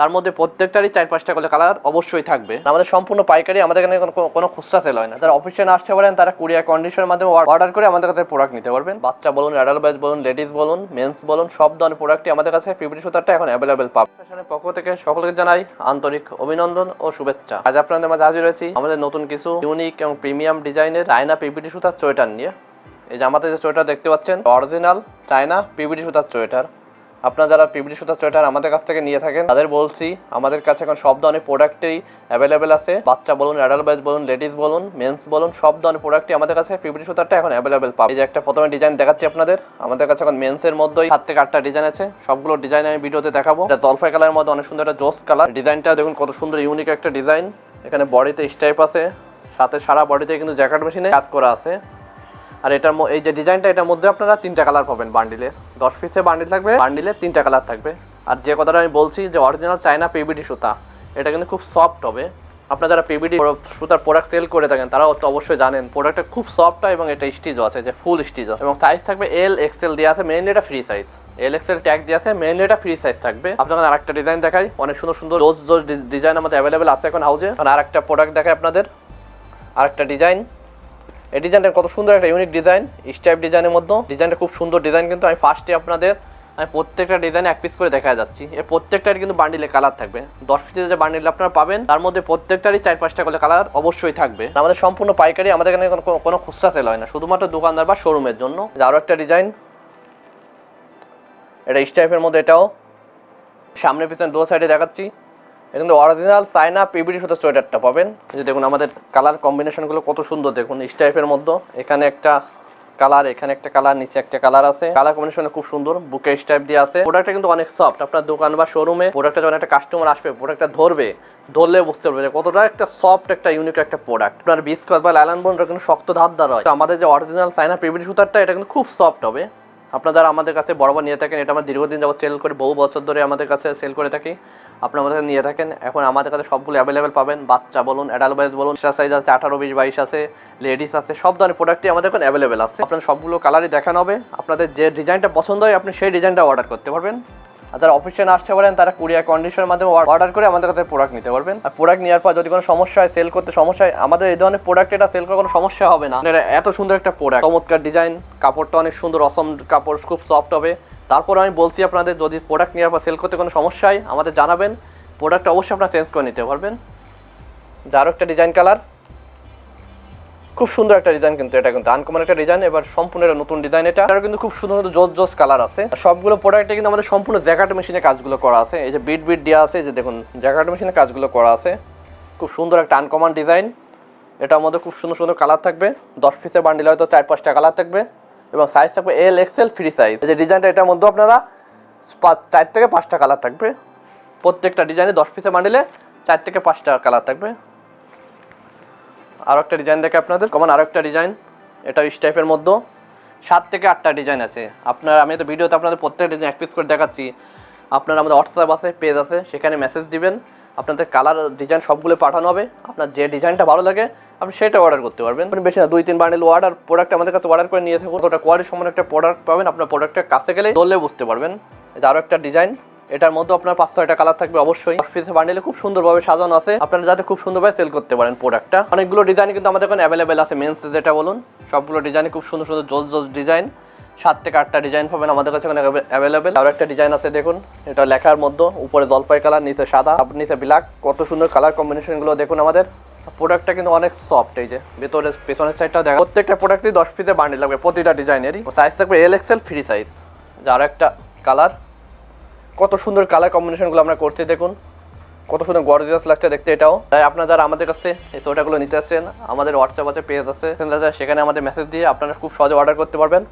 তার মধ্যে প্রত্যেকটারই 4-5টা করে কালার অবশ্যই থাকবে। আমাদের সম্পূর্ণ পাইকারি, আমাদের এখানে কোনো খুচরা সেল হয় না। যারা অফিসে না আসতে পারেন তারা কুরিয়ার কন্ডিশনের মাধ্যমে অর্ডার করে আমাদের কাছে প্রোডাক্ট নিতে পারবেন। বাচ্চা বলুন, অ্যাডাল্ট বয়েজ বলুন, লেডিস বলুন, মেন্স বলুন, সব ধরনের প্রোডাক্টই আমাদের কাছে পিপিটি সুতারটা এখন অ্যাভেলেবেল পাবেন। ফ্যাশনের পক্ষ থেকে সকলকে জানাই আন্তরিক অভিনন্দন ও শুভেচ্ছা। আজ আপনাদের মাঝে হাজির হয়েছি আমাদের নতুন কিছু ইউনিক এবং প্রিমিয়াম ডিজাইনের চায়না পিপিটি সুতার সোয়েটার নিয়ে। এই যে আমাদের যে সোয়েটার দেখতে পাচ্ছেন অরিজিনাল চায়না পিপিটি সুতার সোয়েটার। আপনারা যারা পিপিটি সুতার সোয়েটার আমাদের কাছ থেকে নিয়ে থাকেন তাদের বলছি আমাদের কাছে এখন সব ধরনের প্রোডাক্টই অ্যাভেলেবেল আছে। বাচ্চা বলুন, অ্যাডাল্ট বয়েজ বলুন, লেডিস বলুন, মেন্স বলুন, সব ধরনের প্রোডাক্টই আমাদের কাছে পিপিটি সুতারটা এখন অ্যাভেলেবেল পাবে। এই যে একটা প্রথমে ডিজাইন দেখাচ্ছি আপনাদের, আমাদের কাছে এখন মেন্সের মধ্যেই 7 থেকে 8টা ডিজাইন আছে। সবগুলো ডিজাইন আমি ভিডিওতে দেখাবো। এটা জলপাই কালারের মধ্যে অনেক সুন্দর একটা জোস কালার। ডিজাইনটা দেখুন কত সুন্দর ইউনিক একটা ডিজাইন। এখানে বডিতে স্টাইপ আছে, সাথে সারা বডিতে কিন্তু জ্যাকেট মেশিনে কাজ করা আছে। আর এটার এই যে ডিজাইনটা, এটার মধ্যে আপনারা 3টা কালার পাবেন বান্ডিলে। 10 পিসে বান্ডিল থাকবে, বান্ডিলে 3টা কালার থাকবে। আর যে কথাটা আমি বলছি যে অরিজিনাল চায়না পিভিডি সুতা, এটা কিন্তু খুব সফট হবে। আপনারা যারা পিভিডি সুতার প্রোডাক্ট সেল করে থাকেন তারা তো অবশ্যই জানেন প্রোডাক্টটা খুব সফট হয় এবং এটা স্টিচও আছে, যে ফুল স্টিচ আছে এবং সাইজ থাকবে এল এক্সেল দেওয়া আছে। মেইনলি এটা free size, L XL tag দিয়ে আছে, মেইনলি এটা ফ্রি সাইজ থাকবে। আপনাদের আরেকটা ডিজাইন দেখাই, অনেক সুন্দর সুন্দর জোস ডিজাইন আমাদের অ্যাভেলেবেল আছে এখন হাউজে। আর আরেকটা প্রোডাক্ট দেখাই আপনাদের, আরেকটা ডিজাইন। এই ডিজাইনটা কত সুন্দর একটা ইউনিক ডিজাইন, স্টাইপ ডিজাইনের মধ্যে। ডিজাইনটা খুব সুন্দর ডিজাইন, কিন্তু আমি ফার্স্টে আপনাদের প্রত্যেকটা ডিজাইনে 1 পিস করে দেখা যাচ্ছি। এর প্রত্যেকটার কিন্তু বান্ডিলে কালার থাকবে। 10 পিসের যে বান্ডিল আপনারা পাবেন তার মধ্যে প্রত্যেকটারই 4-5টা করে কালার অবশ্যই থাকবে। আমাদের সম্পূর্ণ পাইকারি, আমাদের এখানে কোনো খুচরা সেল হয় না, শুধুমাত্র দোকানদার বা শোরুমের জন্য। আরও একটা ডিজাইন, এটা স্টাইপের মধ্যে, এটাও সামনে পিছনে দু সাইডে দেখাচ্ছি। এটা কিন্তু অরিজিনাল চায়না পিভিডি সুতার সোয়েটারটা পাবেন। যে দেখুন আমাদের কালার কম্বিনেশনগুলো কত সুন্দর দেখুন, স্টাইপের মধ্যে এখানে একটা কালার, এখানে একটা কালার, নিচে একটা কালার আছে। কালার কম্বিনেশন খুব সুন্দর, বুকে স্টাইপ দিয়ে আছে। প্রোডাক্টটা কিন্তু অনেক সফট। আপনার দোকান বা শোরুমে প্রোডাক্টটা যখন একটা কাস্টমার আসবে, প্রোডাক্টটা ধরলে বুঝতে পারবে যে কতটা একটা সফট, একটা ইউনিক একটা প্রোডাক্ট। আপনার বিস্কট বা লাইলন বোনটা কিন্তু শক্ত ধারদার হয়। আমাদের যে অরিজিনাল চায়না পিভিডি সুতারটা, এটা কিন্তু খুব সফট হবে। আপনারা যারা আমাদের কাছে বরাবর নিয়ে থাকেন, এটা আমরা দীর্ঘদিন যাবত সেল করে, বহু বছর ধরে আমাদের কাছে সেল করে থাকি। আপনারা আমাদের নিয়ে থাকেন, এখন আমাদের কাছে সবগুলো অ্যাভেলেবেল পাবেন। বাচ্চা বলুন, অ্যাডাল্ট বয়েজ বলুন, সাইজ আছে 18, 20, 22 আছে, লেডিস আছে, সব ধরনের প্রোডাক্টই আমাদের এখন অ্যাভেলেবেল আছে। আপনার সবগুলো কালারই দেখানো হবে। আপনাদের যে ডিজাইনটা পছন্দ হয় আপনি সেই ডিজাইনটা অর্ডার করতে পারবেন। আর যারা অফিসে না আসতে পারেন তারা কুরিয়ার কন্ডিশনের মাধ্যমে অর্ডার করে আমাদের কাছে প্রোডাক্ট নিতে পারবেন। আর প্রোডাক্ট নেওয়ার পর যদি কোনো সমস্যা হয়, সেল করতে সমস্যা হয়, আমাদের এই ধরনের প্রোডাক্ট এটা সেল করার কোনো সমস্যা হবে না। এটা এত সুন্দর একটা প্রোডাক্ট, চমৎকার ডিজাইন, কাপড়টা অনেক সুন্দর, অসম কাপড়, খুব সফট হবে। তারপর আমি বলছি আপনাদের যদি প্রোডাক্ট নেওয়ার পর সেল করতে কোনো সমস্যা হয় আমাদের জানাবেন, প্রোডাক্টটা অবশ্যই আপনারা চেঞ্জ করে নিতে পারবেন। যারও একটা ডিজাইন কালার, খুব সুন্দর একটা ডিজাইন, কিন্তু এটা কিন্তু আনকমন একটা ডিজাইন। এবার সম্পূর্ণ একটা নতুন ডিজাইন, এটা কিন্তু খুব সুন্দর জোস কালার আছে। সবগুলো প্রোডাক্টে কিন্তু আমাদের সম্পূর্ণ জ্যাকেট মেশিনে কাজগুলো করা আছে। এই যে বিট দেওয়া আছে, যে দেখুন জ্যাকেট মেশিনে কাজগুলো করা আছে। খুব সুন্দর একটা আনকমন ডিজাইন। এটার মধ্যে খুব সুন্দর সুন্দর কালার থাকবে। 10 পিসের বান্ডিল হয়তো 4-5টা কালার থাকবে এবং সাইজ থাকবে এল এক্সেল ফ্রি সাইজ। এই যে ডিজাইনটা, এটার মধ্যে আপনারা 4 থেকে 5টা কালার থাকবে। প্রত্যেকটা ডিজাইনে 10 পিসের বান্ডিলে 4 থেকে 5টা কালার থাকবে। আরও একটা ডিজাইন দেখে আপনাদের, আরও একটা ডিজাইন, এটা স্টাইপের মধ্যে 7 থেকে 8টা ডিজাইন আছে। আমি তো ভিডিওতে আপনাদের প্রত্যেকটা ডিজাইন 1 পিস করে দেখাচ্ছি। আপনারা আমাদের হোয়াটসঅ্যাপ আছে, পেজ আছে, সেখানে মেসেজ দিবেন, আপনাদের কালার ডিজাইন সবগুলো পাঠানো হবে। আপনার যে ডিজাইনটা ভালো লাগে আপনি সেটা অর্ডার করতে পারবেন। বেশি না 2-3 বান্ডেল প্রোডাক্ট আমাদের কাছে অর্ডার করে নিয়ে থাকুন। ওটা কোয়ালিটি সম্পন্ন একটা প্রোডাক্ট পাবেন। আপনার প্রোডাক্টের কাছে গেলে ধরলে বুঝতে পারবেন। এটা আরও একটা ডিজাইন, এটার মধ্যে আপনার 5-6টা কালার থাকবে অবশ্যই। 10 পিসের বান্ডেলে খুব সুন্দরভাবে সাজানো আছে, আপনারা যাতে খুব সুন্দরভাবে সেল করতে পারেন প্রোডাক্টটা। অনেকগুলো ডিজাইন কিন্তু আমাদের এখন অ্যাভেলেবেল আছে। মেন্স যেটা বলুন, সবগুলো ডিজাইন খুব সুন্দর সুন্দর জোস ডিজাইন। 7 থেকে 8টা ডিজাইন পাবেন আমাদের কাছে এখন অ্যাভেলেবেল। আরও একটা ডিজাইন আছে দেখুন, এটা লেখার মধ্যে উপরে জলপাই কালার, নিচে সাদা, নিচে ব্ল্যাক, কত সুন্দর কালার কম্বিনেশনগুলো দেখুন। আমাদের প্রোডাক্টটা কিন্তু অনেক সফট। এই যে ভেতরে পেছনের সাইডটা দেখা, প্রত্যেকটা প্রোডাক্টই 10 পিসের বান্ডেল লাগবে, প্রতিটা ডিজাইনেরই। সাইজ থাকবে এল এক্সেল ফ্রি সাইজ। আরও একটা কালার, কত সুন্দর কালার কম্বিনেশনগুলো আমরা করছি দেখুন, কত সুন্দর গর্জিয়াস লাগছে দেখতে এটাও। তাই আপনারা যারা আমাদের কাছে এই সোয়েটারগুলো নিতে আসছেন, আমাদের হোয়াটসঅ্যাপ আছে, পেজ আছে, সেখানে আমাদের মেসেজ দিয়ে আপনারা খুব সহজে অর্ডার করতে পারবেন।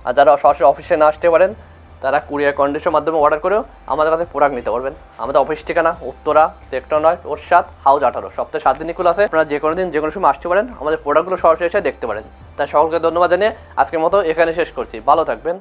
আর যারা সরাসরি অফিসে না আসতে পারেন তারা কুরিয়ার কন্ডিশনের মাধ্যমে অর্ডার করেও আমাদের কাছে প্রোডাক্ট নিতে পারবেন। আমাদের অফিস ঠিকানা উত্তরা, সেক্টর 9, ওর 7, হাউস 18, সপ্তাহে 7 দিনই খোলা আছে। আপনারা যে কোনো দিন যে কোনো সময় আসতে পারেন, আমাদের প্রোডাক্টগুলো সরাসরি এসে দেখতে পারেন। তাই সকলকে ধন্যবাদ জানিয়ে আজকের মতো এখানে শেষ করছি। ভালো থাকবেন।